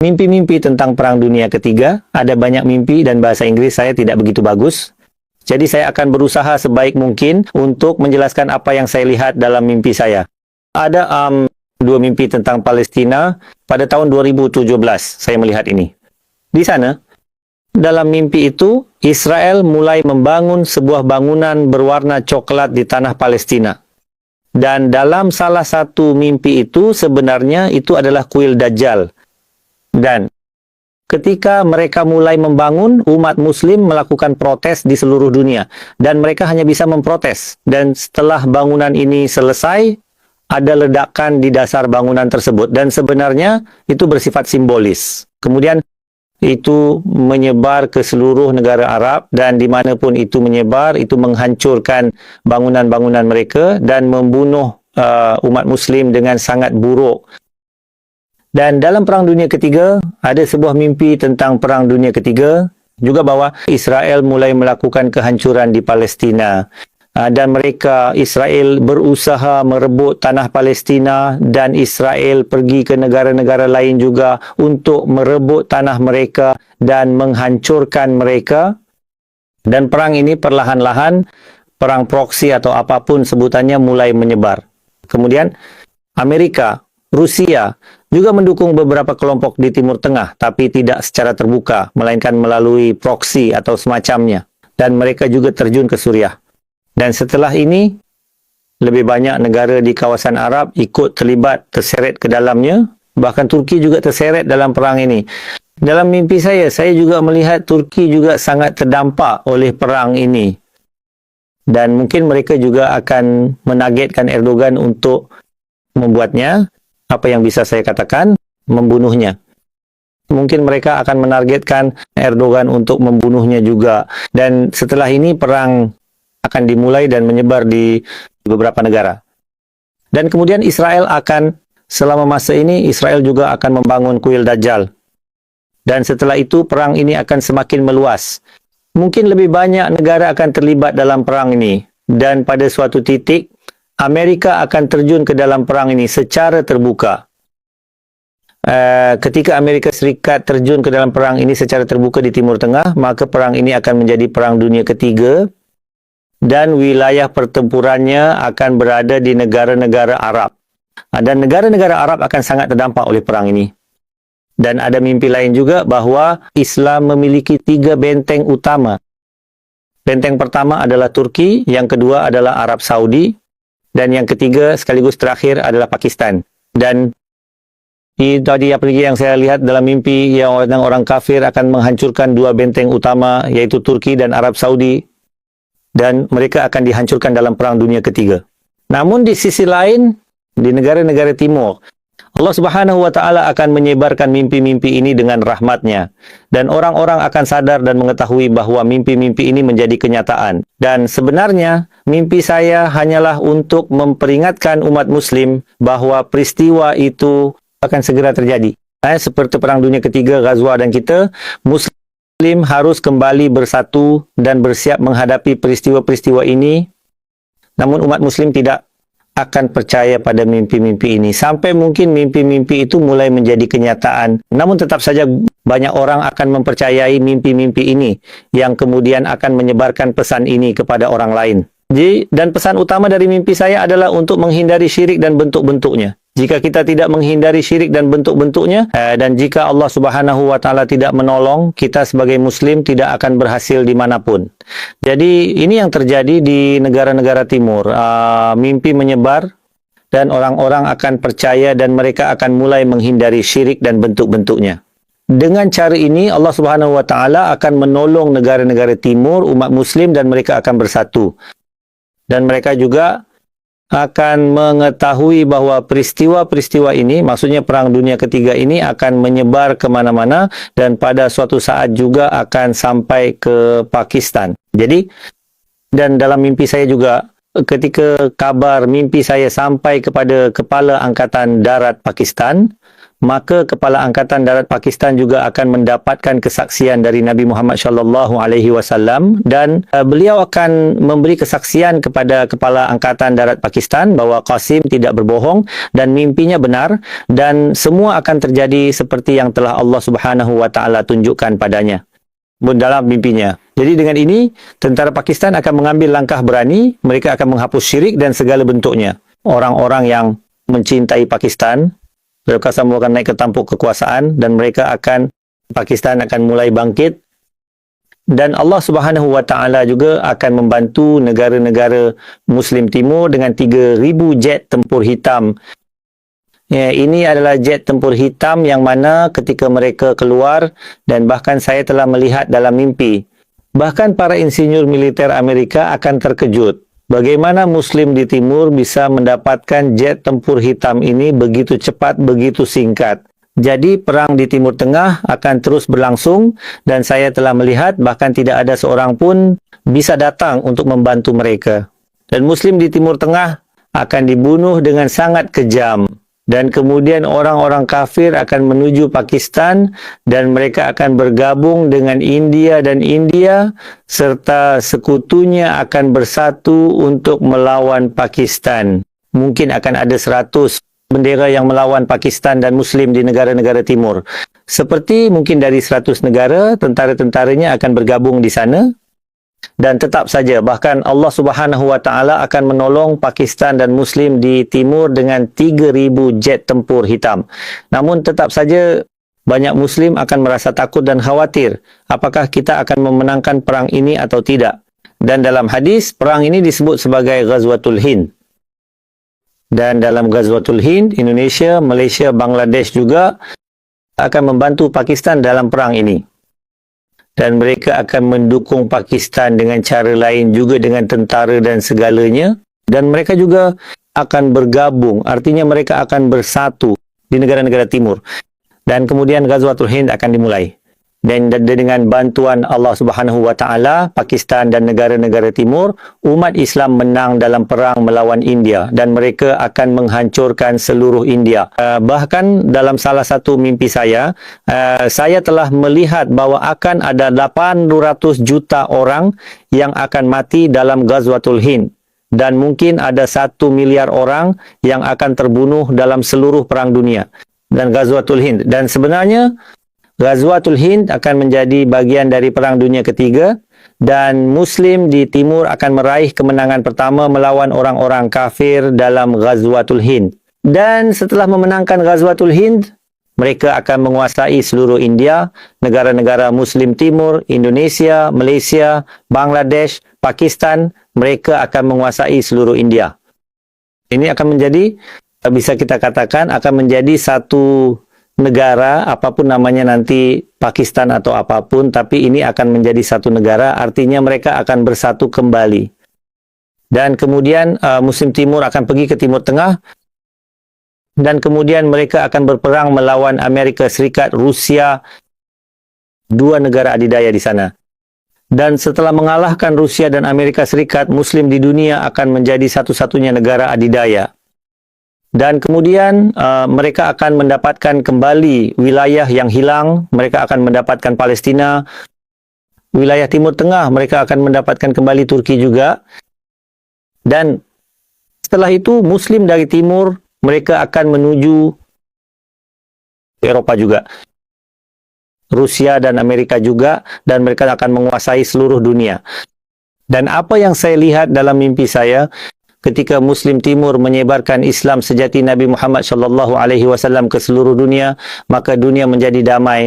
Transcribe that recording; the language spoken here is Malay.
Mimpi-mimpi tentang Perang Dunia Ketiga, ada banyak mimpi dan bahasa Inggris saya tidak begitu bagus. Jadi saya akan berusaha sebaik mungkin untuk menjelaskan apa yang saya lihat dalam mimpi saya. Ada dua mimpi tentang Palestina pada tahun 2017 saya melihat ini. Di sana, dalam mimpi itu, Israel mulai membangun sebuah bangunan berwarna coklat di tanah Palestina. Dan dalam salah satu mimpi itu, sebenarnya itu adalah kuil Dajjal. Dan ketika mereka mulai membangun, umat Muslim melakukan protes di seluruh dunia. Dan mereka hanya bisa memprotes. Dan setelah bangunan ini selesai, ada ledakan di dasar bangunan tersebut. Dan sebenarnya itu bersifat simbolis. Kemudian itu menyebar ke seluruh negara Arab. Dan dimanapun itu menyebar, itu menghancurkan bangunan-bangunan mereka. Dan membunuh umat Muslim dengan sangat buruk. Dan dalam Perang Dunia Ketiga, ada sebuah mimpi tentang Perang Dunia Ketiga, juga bahwa Israel mulai melakukan kehancuran di Palestina. Dan Israel berusaha merebut tanah Palestina dan Israel pergi ke negara-negara lain juga untuk merebut tanah mereka dan menghancurkan mereka. Dan perang ini perlahan-lahan, perang proksi atau apapun sebutannya mulai menyebar. Kemudian Amerika, Rusia juga mendukung beberapa kelompok di Timur Tengah, tapi tidak secara terbuka, melainkan melalui proksi atau semacamnya. Dan mereka juga terjun ke Suriah. Dan setelah ini, lebih banyak negara di kawasan Arab ikut terlibat, terseret ke dalamnya. Bahkan Turki juga terseret dalam perang ini. Dalam mimpi saya juga melihat Turki juga sangat terdampak oleh perang ini. Dan mungkin mereka juga akan menargetkan Erdogan untuk membuatnya, apa yang bisa saya katakan, membunuhnya. Mungkin mereka akan menargetkan Erdogan untuk membunuhnya juga. Dan setelah ini perang akan dimulai dan menyebar di beberapa negara. Dan kemudian Israel akan, selama masa ini, Israel juga akan membangun kuil Dajjal. Dan setelah itu perang ini akan semakin meluas. Mungkin lebih banyak negara akan terlibat dalam perang ini. Dan pada suatu titik, Amerika akan terjun ke dalam perang ini secara terbuka. Ketika Amerika Serikat terjun ke dalam perang ini secara terbuka di Timur Tengah, maka perang ini akan menjadi Perang Dunia Ketiga dan wilayah pertempurannya akan berada di negara-negara Arab. Dan negara-negara Arab akan sangat terdampak oleh perang ini. Dan ada mimpi lain juga bahawa Islam memiliki 3 benteng utama. Benteng pertama adalah Turki, yang kedua adalah Arab Saudi, dan yang ketiga sekaligus terakhir adalah Pakistan. Dan ini tadi apa lagi yang saya lihat dalam mimpi, yang orang kafir akan menghancurkan 2 benteng utama, yaitu Turki dan Arab Saudi. Dan mereka akan dihancurkan dalam Perang Dunia Ketiga. Namun di sisi lain, di negara-negara timur, Allah Subhanahu wa Ta'ala akan menyebarkan mimpi-mimpi ini dengan rahmatnya. Dan orang-orang akan sadar dan mengetahui bahawa mimpi-mimpi ini menjadi kenyataan. Dan sebenarnya, mimpi saya hanyalah untuk memperingatkan umat Muslim bahawa peristiwa itu akan segera terjadi. Seperti Perang Dunia Ketiga, Ghazwa dan kita, Muslim harus kembali bersatu dan bersiap menghadapi peristiwa-peristiwa ini. Namun umat Muslim tidak akan percaya pada mimpi-mimpi ini. Sampai mungkin mimpi-mimpi itu mulai menjadi kenyataan. Namun tetap saja banyak orang akan mempercayai mimpi-mimpi ini yang kemudian akan menyebarkan pesan ini kepada orang lain. Dan pesan utama dari mimpi saya adalah untuk menghindari syirik dan bentuk-bentuknya. Jika kita tidak menghindari syirik dan bentuk-bentuknya, dan jika Allah Subhanahu wa Ta'ala tidak menolong, kita sebagai Muslim tidak akan berhasil dimanapun. Jadi ini yang terjadi di negara-negara timur. Mimpi menyebar dan orang-orang akan percaya dan mereka akan mulai menghindari syirik dan bentuk-bentuknya. Dengan cara ini Allah Subhanahu wa Ta'ala akan menolong negara-negara timur, umat Muslim, dan mereka akan bersatu. Dan mereka juga akan mengetahui bahawa peristiwa-peristiwa ini, maksudnya Perang Dunia Ketiga ini akan menyebar kemana-mana dan pada suatu saat juga akan sampai ke Pakistan. Jadi, dan dalam mimpi saya juga, ketika kabar mimpi saya sampai kepada Kepala Angkatan Darat Pakistan, maka Kepala Angkatan Darat Pakistan juga akan mendapatkan kesaksian dari Nabi Muhammad sallallahu alaihi wasallam, dan beliau akan memberi kesaksian kepada Kepala Angkatan Darat Pakistan bahawa Qasim tidak berbohong dan mimpinya benar, dan semua akan terjadi seperti yang telah Allah Subhanahu wa taala tunjukkan padanya dalam mimpinya. Jadi dengan ini, tentara Pakistan akan mengambil langkah berani. Mereka akan menghapus syirik dan segala bentuknya. Orang-orang yang mencintai Pakistan, mereka semua akan naik ke tampuk kekuasaan, dan Pakistan akan mulai bangkit. Dan Allah Subhanahu wa taala juga akan membantu negara-negara Muslim Timur dengan 3,000 jet tempur hitam. Ya, ini adalah jet tempur hitam yang mana ketika mereka keluar, dan bahkan saya telah melihat dalam mimpi, bahkan para insinyur militer Amerika akan terkejut. Bagaimana Muslim di Timur bisa mendapatkan jet tempur hitam ini begitu cepat, begitu singkat. Jadi perang di Timur Tengah akan terus berlangsung, dan saya telah melihat bahkan tidak ada seorang pun bisa datang untuk membantu mereka. Dan Muslim di Timur Tengah akan dibunuh dengan sangat kejam. Dan kemudian orang-orang kafir akan menuju Pakistan, dan mereka akan bergabung dengan India, dan India serta sekutunya akan bersatu untuk melawan Pakistan. Mungkin akan ada 100 bendera yang melawan Pakistan dan Muslim di negara-negara timur. Seperti mungkin dari 100 negara, tentara-tentaranya akan bergabung di sana. Dan tetap saja, bahkan Allah Subhanahu wa taala akan menolong Pakistan dan Muslim di timur dengan 3,000 jet tempur hitam. Namun tetap saja banyak Muslim akan merasa takut dan khawatir, apakah kita akan memenangkan perang ini atau tidak. Dan dalam hadis, perang ini disebut sebagai Ghazwatul Hind. Dan dalam Ghazwatul Hind, Indonesia, Malaysia, Bangladesh juga akan membantu Pakistan dalam perang ini. Dan mereka akan mendukung Pakistan dengan cara lain juga, dengan tentara dan segalanya. Dan mereka juga akan bergabung, artinya mereka akan bersatu di negara-negara timur. Dan kemudian Ghazwatul Hind akan dimulai. Dan dengan bantuan Allah Subhanahu wa taala, Pakistan dan negara-negara timur, umat Islam menang dalam perang melawan India, dan mereka akan menghancurkan seluruh India. Bahkan dalam salah satu mimpi saya telah melihat bahawa akan ada 800 juta orang yang akan mati dalam Ghazwatul Hind, dan mungkin ada 1 miliar orang yang akan terbunuh dalam seluruh perang dunia dan Ghazwatul Hind. Dan sebenarnya Ghazwatul Hind akan menjadi bagian dari Perang Dunia Ketiga, dan Muslim di Timur akan meraih kemenangan pertama melawan orang-orang kafir dalam Ghazwatul Hind. Dan setelah memenangkan Ghazwatul Hind, mereka akan menguasai seluruh India, negara-negara Muslim Timur, Indonesia, Malaysia, Bangladesh, Pakistan, mereka akan menguasai seluruh India. Ini akan menjadi, bisa kita katakan, akan menjadi satu negara, apapun namanya nanti, Pakistan atau apapun, tapi ini akan menjadi satu negara, artinya mereka akan bersatu kembali. Dan kemudian Muslim Timur akan pergi ke Timur Tengah, dan kemudian mereka akan berperang melawan Amerika Serikat, Rusia, 2 negara adidaya di sana. Dan setelah mengalahkan Rusia dan Amerika Serikat, Muslim di dunia akan menjadi satu-satunya negara adidaya. Dan kemudian mereka akan mendapatkan kembali wilayah yang hilang. Mereka akan mendapatkan Palestina. Wilayah Timur Tengah mereka akan mendapatkan kembali Turki juga. Dan setelah itu Muslim dari Timur mereka akan menuju Eropa juga, Rusia dan Amerika juga, dan mereka akan menguasai seluruh dunia. Dan apa yang saya lihat dalam mimpi saya, ketika Muslim Timur menyebarkan Islam sejati Nabi Muhammad sallallahu alaihi wasallam ke seluruh dunia, maka dunia menjadi damai.